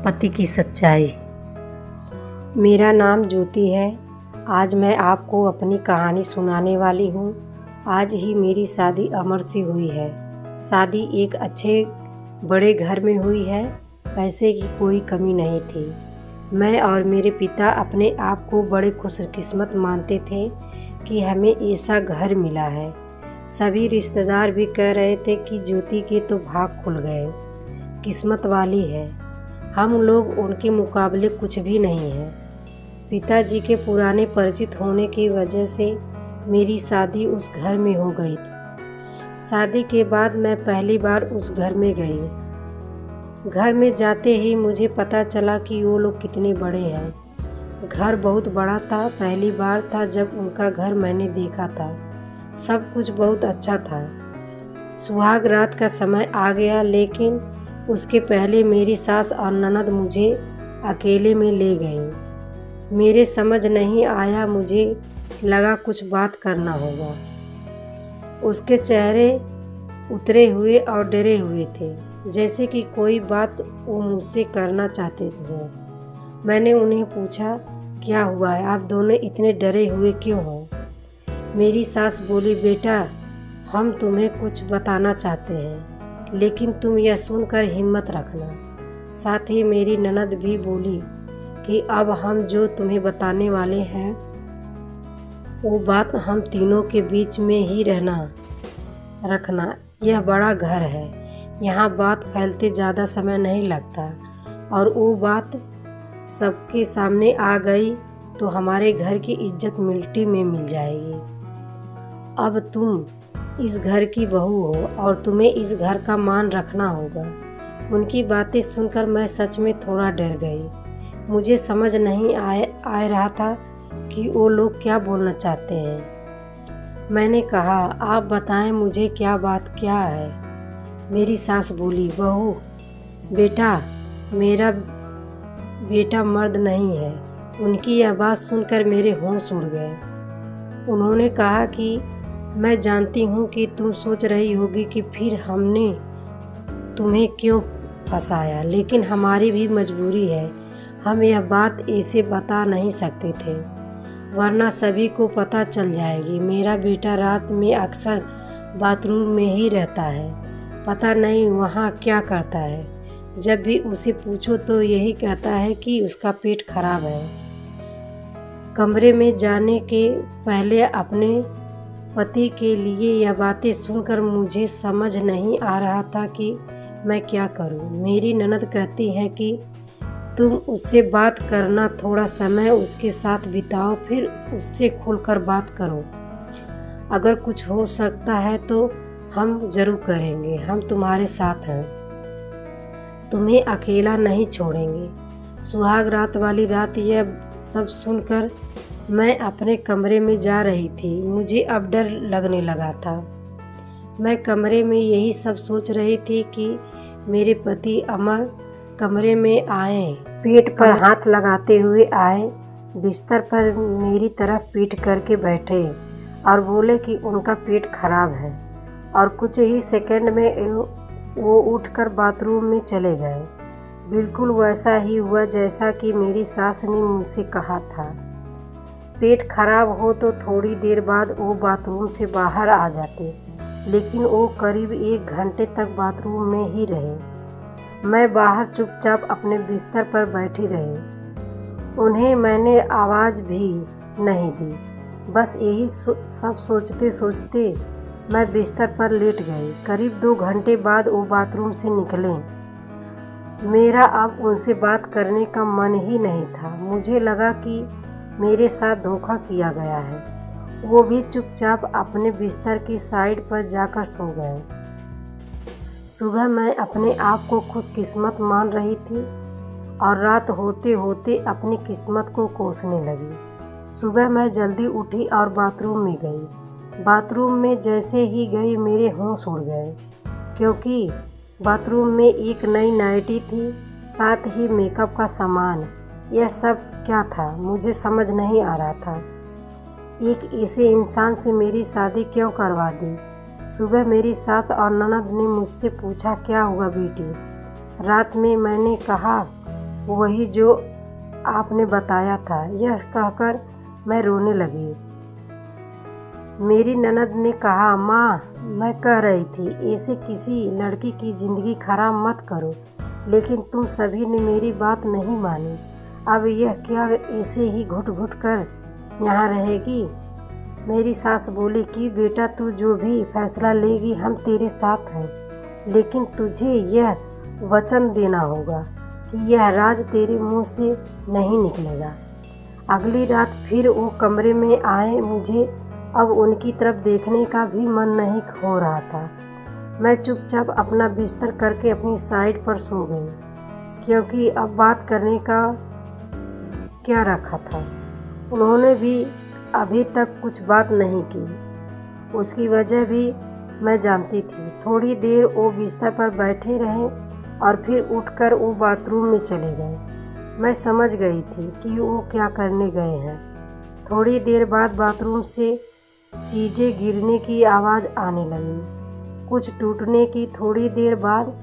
पति की सच्चाई। मेरा नाम ज्योति है। आज मैं आपको अपनी कहानी सुनाने वाली हूँ। आज ही मेरी शादी अमर से हुई है। शादी एक अच्छे बड़े घर में हुई है। पैसे की कोई कमी नहीं थी। मैं और मेरे पिता अपने आप को बड़े खुशकिस्मत मानते थे कि हमें ऐसा घर मिला है। सभी रिश्तेदार भी कह रहे थे कि ज्योति के तो भाग खुल गए, किस्मत वाली है। हम लोग उनके मुकाबले कुछ भी नहीं हैं। पिताजी के पुराने परिचित होने की वजह से मेरी शादी उस घर में हो गई थी। शादी के बाद मैं पहली बार उस घर में गई। घर में जाते ही मुझे पता चला कि वो लोग कितने बड़े हैं। घर बहुत बड़ा था। पहली बार था जब उनका घर मैंने देखा था। सब कुछ बहुत अच्छा था। सुहाग रात का समय आ गया, लेकिन उसके पहले मेरी सास और ननद मुझे अकेले में ले गईं। मेरे समझ नहीं आया। मुझे लगा कुछ बात करना होगा। उसके चेहरे उतरे हुए और डरे हुए थे, जैसे कि कोई बात वो मुझसे करना चाहते थे। मैंने उन्हें पूछा, क्या हुआ है? आप दोनों इतने डरे हुए क्यों हो? मेरी सास बोली, बेटा, हम तुम्हें कुछ बताना चाहते हैं, लेकिन तुम यह सुनकर हिम्मत रखना। साथ ही मेरी ननद भी बोली कि अब हम जो तुम्हें बताने वाले हैं वो बात हम तीनों के बीच में ही रखना। यह बड़ा घर है, यहाँ बात फैलते ज़्यादा समय नहीं लगता, और वो बात सबके सामने आ गई तो हमारे घर की इज्जत मिट्टी में मिल जाएगी। अब तुम इस घर की बहू हो और तुम्हें इस घर का मान रखना होगा। उनकी बातें सुनकर मैं सच में थोड़ा डर गई। मुझे समझ नहीं आ रहा था कि वो लोग क्या बोलना चाहते हैं। मैंने कहा, आप बताएं मुझे क्या है? मेरी सास बोली, बहू, बेटा, मेरा बेटा मर्द नहीं है। उनकी यह बात सुनकर मेरे होश उड़ गए। उन्होंने कहा कि मैं जानती हूँ कि तुम सोच रही होगी कि फिर हमने तुम्हें क्यों फंसाया, लेकिन हमारी भी मजबूरी है। हम यह बात ऐसे बता नहीं सकते थे, वरना सभी को पता चल जाएगी। मेरा बेटा रात में अक्सर बाथरूम में ही रहता है। पता नहीं वहाँ क्या करता है। जब भी उसे पूछो तो यही कहता है कि उसका पेट खराब है। कमरे में जाने के पहले अपने पति के लिए यह बातें सुनकर मुझे समझ नहीं आ रहा था कि मैं क्या करूं। मेरी ननद कहती है कि तुम उससे बात करना, थोड़ा समय उसके साथ बिताओ, फिर उससे खुलकर बात करो। अगर कुछ हो सकता है तो हम ज़रूर करेंगे। हम तुम्हारे साथ हैं, तुम्हें अकेला नहीं छोड़ेंगे। सुहाग रात वाली रात यह सब सुनकर मैं अपने कमरे में जा रही थी। मुझे अब डर लगने लगा था। मैं कमरे में यही सब सोच रही थी कि मेरे पति अमर कमरे में आए, पेट पर हाथ लगाते हुए आए, बिस्तर पर मेरी तरफ पीठ करके बैठे और बोले कि उनका पेट खराब है, और कुछ ही सेकंड में वो उठकर बाथरूम में चले गए। बिल्कुल वैसा ही हुआ जैसा कि मेरी सास ने मुझसे कहा था। पेट खराब हो तो थोड़ी देर बाद वो बाथरूम से बाहर आ जाते, लेकिन वो करीब 1 घंटे तक बाथरूम में ही रहे। मैं बाहर चुपचाप अपने बिस्तर पर बैठी रही। उन्हें मैंने आवाज़ भी नहीं दी। बस यही सब सोचते सोचते मैं बिस्तर पर लेट गई। करीब 2 घंटे बाद वो बाथरूम से निकले। मेरा अब उनसे बात करने का मन ही नहीं था। मुझे लगा कि मेरे साथ धोखा किया गया है। वो भी चुपचाप अपने बिस्तर की साइड पर जाकर सो गए। सुबह मैं अपने आप को खुशकिस्मत मान रही थी और रात होते होते अपनी किस्मत को कोसने लगी। सुबह मैं जल्दी उठी और बाथरूम में गई। बाथरूम में जैसे ही गई मेरे होश उड़ गए, क्योंकि बाथरूम में एक नई नाइटी थी, साथ ही मेकअप का सामान। यह सब क्या था? मुझे समझ नहीं आ रहा था। एक ऐसे इंसान से मेरी शादी क्यों करवा दी? सुबह मेरी सास और ननद ने मुझसे पूछा, क्या हुआ बेटी? रात में मैंने कहा वही जो आपने बताया था। यह कहकर मैं रोने लगी। मेरी ननद ने कहा, माँ मैं कह रही थी ऐसे किसी लड़की की ज़िंदगी खराब मत करो, लेकिन तुम सभी ने मेरी बात नहीं मानी। अब यह क्या ऐसे ही घुट घुट कर यहाँ रहेगी? मेरी सास बोली कि बेटा तू जो भी फैसला लेगी हम तेरे साथ हैं, लेकिन तुझे यह वचन देना होगा कि यह राज तेरे मुंह से नहीं निकलेगा। अगली रात फिर वो कमरे में आए। मुझे अब उनकी तरफ देखने का भी मन नहीं हो रहा था। मैं चुपचाप अपना बिस्तर करके अपनी साइड पर सो गई, क्योंकि अब बात करने का क्या रखा था। उन्होंने भी अभी तक कुछ बात नहीं की। उसकी वजह भी मैं जानती थी। थोड़ी देर वो बिस्तर पर बैठे रहे और फिर उठकर वो बाथरूम में चले गए। मैं समझ गई थी कि वो क्या करने गए हैं। थोड़ी देर बाद बाथरूम से चीज़ें गिरने की आवाज़ आने लगी, कुछ टूटने की। थोड़ी देर बाद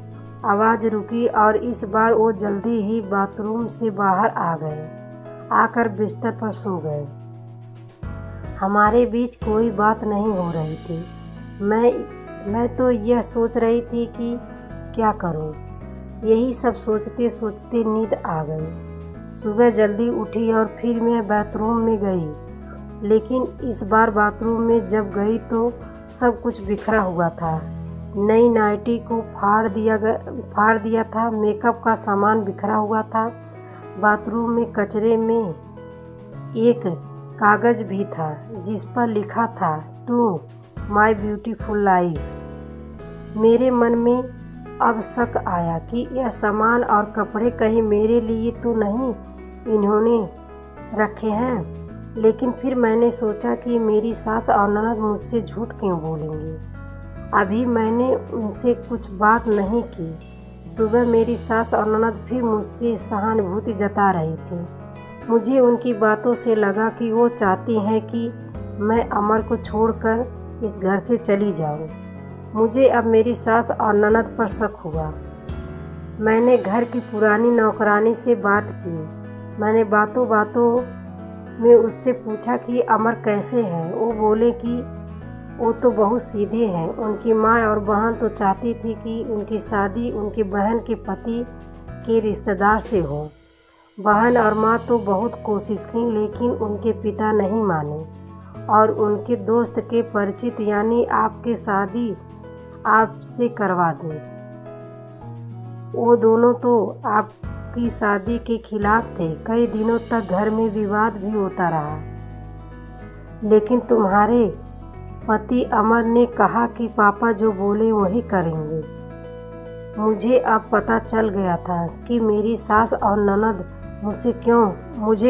आवाज़ रुकी और इस बार वो जल्दी ही बाथरूम से बाहर आ गए। आकर बिस्तर पर सो गए। हमारे बीच कोई बात नहीं हो रही थी। मैं तो यह सोच रही थी कि क्या करूं। यही सब सोचते सोचते नींद आ गई। सुबह जल्दी उठी और फिर मैं बाथरूम में गई, लेकिन इस बार बाथरूम में जब गई तो सब कुछ बिखरा हुआ था। नई नाइटी को फाड़ दिया था। मेकअप का सामान बिखरा हुआ था। बाथरूम में कचरे में एक कागज़ भी था जिस पर लिखा था, टू माई ब्यूटीफुल लाइफ। मेरे मन में अब शक आया कि यह सामान और कपड़े कहीं मेरे लिए तो नहीं इन्होंने रखे हैं। लेकिन फिर मैंने सोचा कि मेरी सास और ननद मुझसे झूठ क्यों बोलेंगी। अभी मैंने उनसे कुछ बात नहीं की। सुबह मेरी सास और ननद फिर मुझसे सहानुभूति जता रही थी। मुझे उनकी बातों से लगा कि वो चाहती हैं कि मैं अमर को छोड़कर इस घर से चली जाऊं। मुझे अब मेरी सास और ननद पर शक हुआ। मैंने घर की पुरानी नौकरानी से बात की। मैंने बातों बातों में उससे पूछा कि अमर कैसे हैं। वो बोले कि वो तो बहुत सीधे हैं। उनकी माँ और बहन तो चाहती थी कि उनकी शादी उनकी बहन के पति के रिश्तेदार से हो। बहन और माँ तो बहुत कोशिश की, लेकिन उनके पिता नहीं माने और उनके दोस्त के परिचित यानी आपके शादी आपसे करवा दें। वो दोनों तो आपकी शादी के खिलाफ थे। कई दिनों तक घर में विवाद भी होता रहा, लेकिन तुम्हारे पति अमर ने कहा कि पापा जो बोले वही करेंगे। मुझे अब पता चल गया था कि मेरी सास और ननद मुझे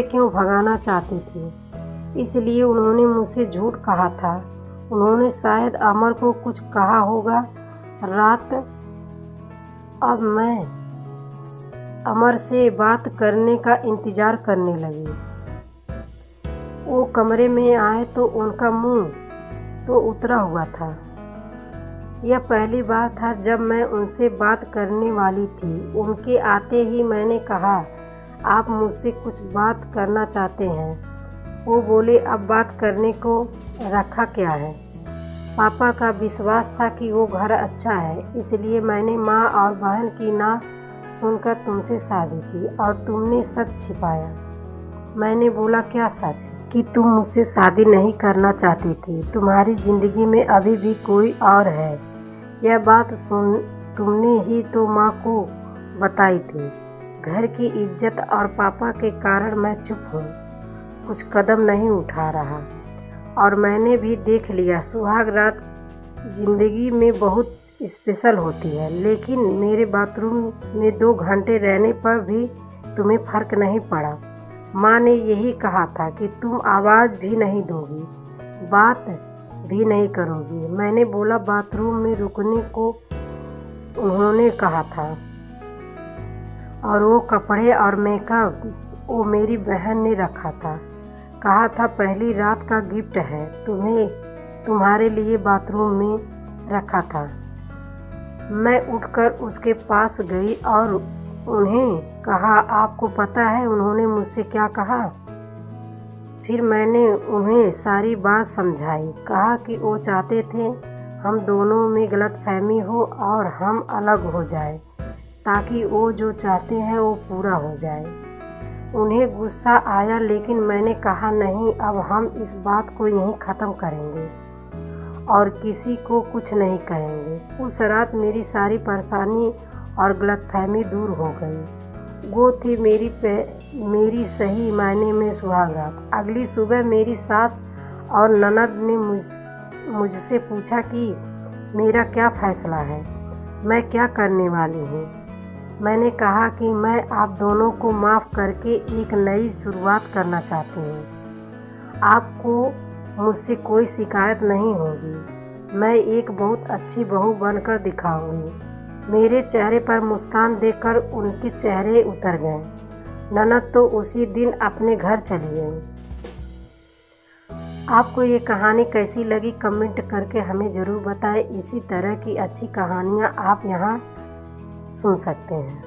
क्यों भगाना चाहती थी। इसलिए उन्होंने मुझसे झूठ कहा था। उन्होंने शायद अमर को कुछ कहा होगा। रात अब मैं अमर से बात करने का इंतज़ार करने लगी। वो कमरे में आए तो उनका मुंह तो उतरा हुआ था। यह पहली बार था जब मैं उनसे बात करने वाली थी। उनके आते ही मैंने कहा, आप मुझसे कुछ बात करना चाहते हैं। वो बोले, अब बात करने को रखा क्या है। पापा का विश्वास था कि वो घर अच्छा है, इसलिए मैंने माँ और बहन की ना सुनकर तुमसे शादी की और तुमने सच छिपाया। मैंने बोला, क्या सच? कि तुम मुझसे शादी नहीं करना चाहती थी। तुम्हारी ज़िंदगी में अभी भी कोई और है। यह बात सुन तुमने ही तो माँ को बताई थी। घर की इज्जत और पापा के कारण मैं चुप हूँ, कुछ कदम नहीं उठा रहा। और मैंने भी देख लिया, सुहाग रात ज़िंदगी में बहुत स्पेशल होती है, लेकिन मेरे बाथरूम में 2 घंटे रहने पर भी तुम्हें फ़र्क नहीं पड़ा। माँ ने यही कहा था कि तुम आवाज़ भी नहीं दोगी, बात भी नहीं करोगी। मैंने बोला, बाथरूम में रुकने को उन्होंने कहा था, और वो कपड़े और मेकअप वो मेरी बहन ने रखा था। कहा था पहली रात का गिफ्ट है, तुम्हारे लिए बाथरूम में रखा था। मैं उठकर उसके पास गई और उन्हें कहा, आपको पता है उन्होंने मुझसे क्या कहा? फिर मैंने उन्हें सारी बात समझाई। कहा कि वो चाहते थे हम दोनों में गलतफहमी हो और हम अलग हो जाए, ताकि वो जो चाहते हैं वो पूरा हो जाए। उन्हें गुस्सा आया, लेकिन मैंने कहा नहीं, अब हम इस बात को यहीं ख़त्म करेंगे और किसी को कुछ नहीं कहेंगे। उस रात मेरी सारी परेशानी और गलतफहमी दूर हो गई। वो थी मेरी सही मायने में सुहाग रात। अगली सुबह मेरी सास और ननद ने मुझसे पूछा कि मेरा क्या फ़ैसला है, मैं क्या करने वाली हूँ। मैंने कहा कि मैं आप दोनों को माफ़ करके एक नई शुरुआत करना चाहती हूँ। आपको मुझसे कोई शिकायत नहीं होगी। मैं एक बहुत अच्छी बहू बनकर दिखाऊंगी। मेरे चेहरे पर मुस्कान देखकर उनके चेहरे उतर गए। ननद तो उसी दिन अपने घर चली गई। आपको ये कहानी कैसी लगी कमेंट करके हमें ज़रूर बताएं। इसी तरह की अच्छी कहानियाँ आप यहाँ सुन सकते हैं।